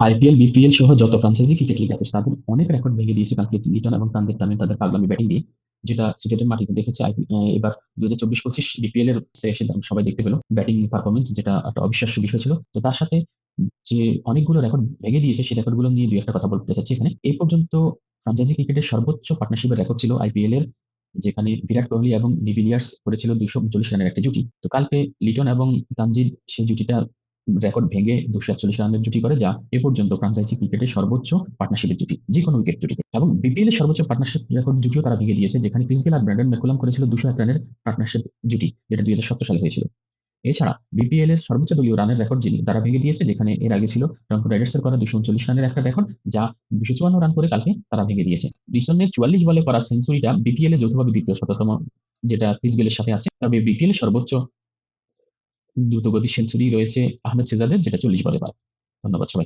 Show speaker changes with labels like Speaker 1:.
Speaker 1: IPL, BPL সহ যত franchise cricket league আছে তাদের অনেক রেকর্ড ভেঙে দিয়েছে কালকে লিটন এবং তানজিদ তামিম তাদের পাগলামি ব্যাটিং দিয়ে, যেটা সিলেটের মাটিতে দেখেছে। এবার 2024-25 বিপিএল এর এসে সবাই দেখতে পেলো ব্যাটিং পারফরমেন্স, যেটা একটা অবিশ্বাস্য বিষয় ছিল। তো তার সাথে যে অনেকগুলো রেকর্ড ভেঙে দিয়েছে, সেই রেকর্ড গুলো নিয়ে দুই একটা কথা বলতে চাচ্ছি এখানে। এই পর্যন্ত ফ্রাঞ্চাইজি ক্রিকেটের সর্বোচ্চ পার্টনারশিপের রেকর্ড ছিল আইপিএল এর, যেখানে বিরাট কোহলি এবং ডিভিলিয়ার্স করেছিল 239 রানের একটা জুটি। তো কালকে লিটন এবং তানজিদ সেই জুটিটা রেকর্ড ভেঙে 241 রানের জুটি করে, যা এ পর্যন্ত ফ্রাঞ্চাইজি ক্রিকেটের সর্বোচ্চ পার্টনারশিপের জুটি যে কোনো উইকেট জুটিতে। এবং বিপিএল এর সর্বোচ্চ পার্টনারশিপ রেকর্ড জুটিও তারা ভেঙে দিয়েছে, যেখানে ক্রিস গেল আর ব্র্যান্ডন ম্যাকুলাম করেছিল 201 রানের পার্টনারশিপ জুটি, যেটা 2017 সালে হয়েছিল। এছাড়া বিপিএল এর সর্বোচ্চ দলীয় রানের রেকর্ড যিনি তারা ভেঙে দিয়েছে, যেখানে এর আগে ছিল রংপুর রাইডার্সের করা 239 রানের একটা রেকর্ড, যা 254 রান করে কালকে তারা ভেঙে দিয়েছে। লিটনের 44 বলে করা সেঞ্চুরিটা বিপিএল এ যৌথভাবে দ্বিতীয় শততম, যেটা ক্রিস গেলের সাথে আছে। তবে বিপিএল এর সর্বোচ্চ দ্রুতগতির সেঞ্চুরি রয়েছে আহমেদ সিরাজের, যেটা 40 বলে পায়। ধন্যবাদ সবাই।